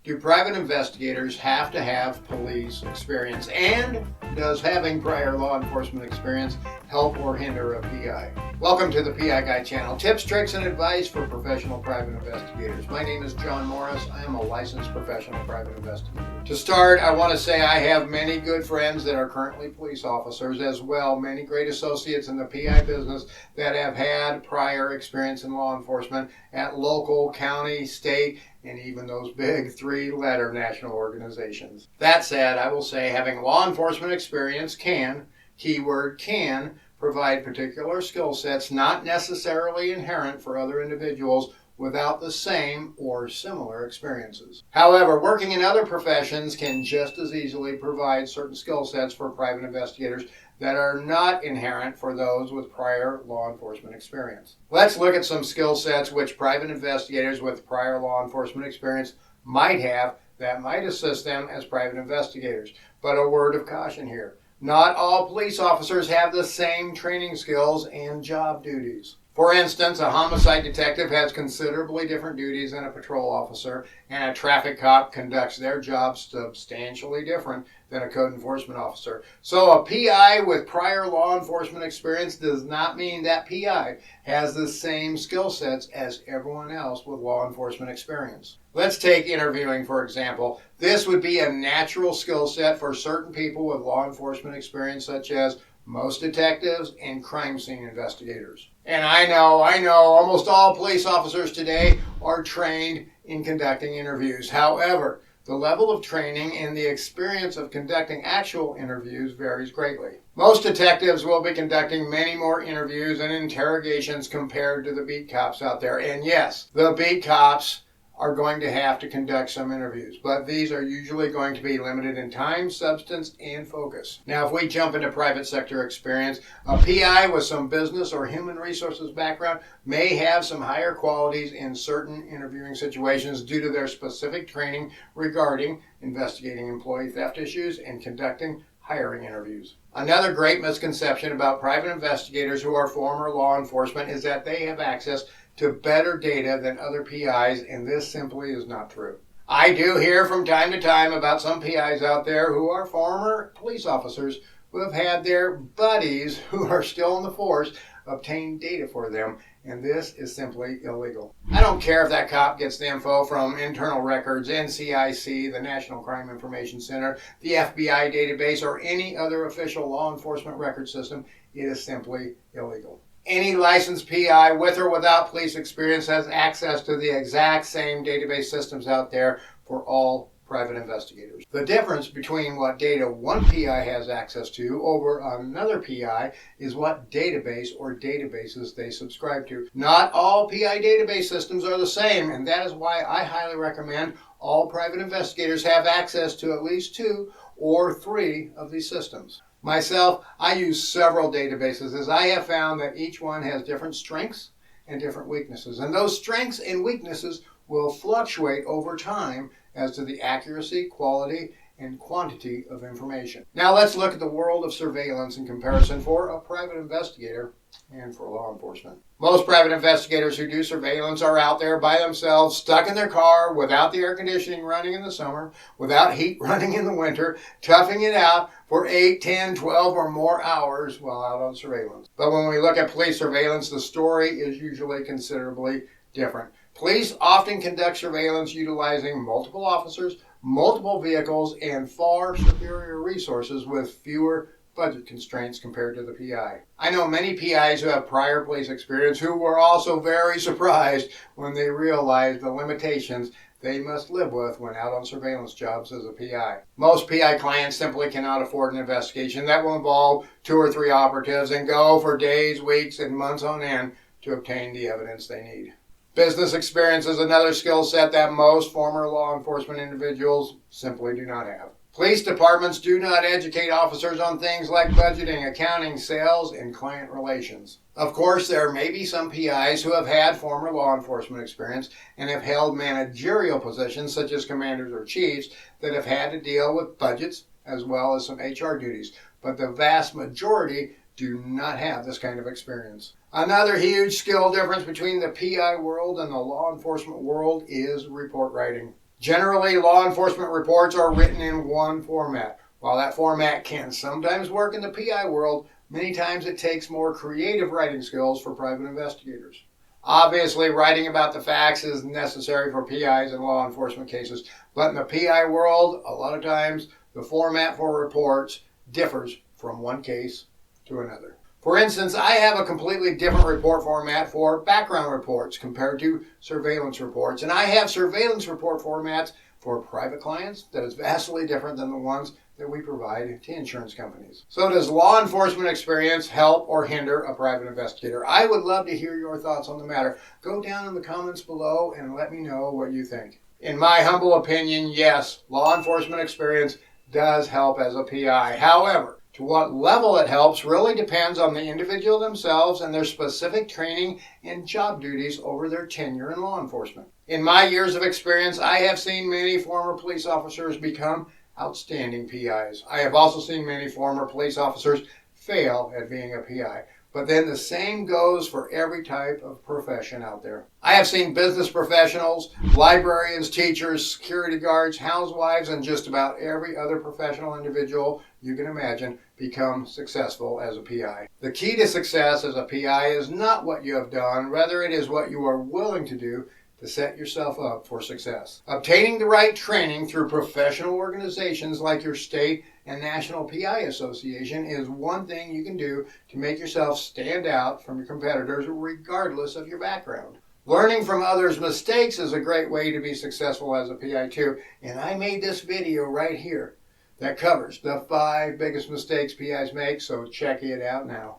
Do private investigators have to have police experience? And does having prior law enforcement experience help or hinder a PI? Welcome to the PI Guy channel. Tips, tricks, and advice for professional private investigators. My name is John Morris. I am a licensed professional private investigator. To start, I want to say I have many good friends that are currently police officers, as well many great associates in the PI business that have had prior experience in law enforcement at local, county, state, and even those big three-letter national organizations. That said, I will say having law enforcement experience can, keyword can, provide particular skill sets not necessarily inherent for other individuals without the same or similar experiences. However, working in other professions can just as easily provide certain skill sets for private investigators that are not inherent for those with prior law enforcement experience. Let's look at some skill sets which private investigators with prior law enforcement experience might have that might assist them as private investigators. But a word of caution here. Not all police officers have the same training skills and job duties. For instance, a homicide detective has considerably different duties than a patrol officer, and a traffic cop conducts their job substantially different than a code enforcement officer. So a PI with prior law enforcement experience does not mean that PI has the same skill sets as everyone else with law enforcement experience. Let's take interviewing, for example. This would be a natural skill set for certain people with law enforcement experience, such as most detectives and crime scene investigators. And I know, almost all police officers today are trained in conducting interviews. However, the level of training and the experience of conducting actual interviews varies greatly. Most detectives will be conducting many more interviews and interrogations compared to the beat cops out there. And yes, the beat cops are going to have to conduct some interviews, but these are usually going to be limited in time, substance, and focus. Now, if we jump into private sector experience, a PI with some business or human resources background may have some higher qualities in certain interviewing situations due to their specific training regarding investigating employee theft issues and conducting hiring interviews. Another great misconception about private investigators who are former law enforcement is that they have access to better data than other PIs, and this simply is not true. I do hear from time to time about some PIs out there who are former police officers who have had their buddies who are still in the force obtain data for them, and this is simply illegal. I don't care if that cop gets the info from internal records, NCIC, the National Crime Information Center, the FBI database, or any other official law enforcement record system. It is simply illegal. Any licensed PI with or without police experience has access to the exact same database systems out there for all private investigators. The difference between what data one PI has access to over another PI is what database or databases they subscribe to. Not all PI database systems are the same, and that is why I highly recommend all private investigators have access to at least 2 or 3 of these systems. Myself, I use several databases as I have found that each one has different strengths and different weaknesses. And those strengths and weaknesses will fluctuate over time as to the accuracy, quality, and quantity of information. Now let's look at the world of surveillance in comparison for a private investigator and for law enforcement. Most private investigators who do surveillance are out there by themselves, stuck in their car, without the air conditioning running in the summer, without heat running in the winter, toughing it out for 8, 10, 12 or more hours while out on surveillance. But when we look at police surveillance, the story is usually considerably different. Police often conduct surveillance utilizing multiple officers, multiple vehicles, and far superior resources with fewer budget constraints compared to the PI. I know many PIs who have prior police experience who were also very surprised when they realized the limitations they must live with when out on surveillance jobs as a PI. Most PI clients simply cannot afford an investigation that will involve 2 or 3 operatives and go for days, weeks, and months on end to obtain the evidence they need. Business experience is another skill set that most former law enforcement individuals simply do not have. Police departments do not educate officers on things like budgeting, accounting, sales, and client relations. Of course, there may be some PIs who have had former law enforcement experience and have held managerial positions such as commanders or chiefs that have had to deal with budgets as well as some HR duties, but the vast majority do not have this kind of experience. Another huge skill difference between the PI world and the law enforcement world is report writing. Generally, law enforcement reports are written in one format. While that format can sometimes work in the PI world, many times it takes more creative writing skills for private investigators. Obviously, writing about the facts is necessary for PIs and law enforcement cases, but in the PI world, a lot of times the format for reports differs from one case to another. For instance, I have a completely different report format for background reports compared to surveillance reports, and I have surveillance report formats for private clients that is vastly different than the ones that we provide to insurance companies. So does law enforcement experience help or hinder a private investigator? I would love to hear your thoughts on the matter. Go down in the comments below and let me know what you think. In my humble opinion, yes, law enforcement experience does help as a PI. However, to what level it helps really depends on the individual themselves and their specific training and job duties over their tenure in law enforcement. In my years of experience, I have seen many former police officers become outstanding PIs. I have also seen many former police officers fail at being a PI. But then the same goes for every type of profession out there. I have seen business professionals, librarians, teachers, security guards, housewives, and just about every other professional individual you can imagine become successful as a PI. The key to success as a PI is not what you have done, rather it is what you are willing to do to set yourself up for success. Obtaining the right training through professional organizations like your state and national PI association is one thing you can do to make yourself stand out from your competitors regardless of your background. Learning from others' mistakes is a great way to be successful as a PI too, and I made this video right here that covers the 5 biggest mistakes PIs make, so check it out now.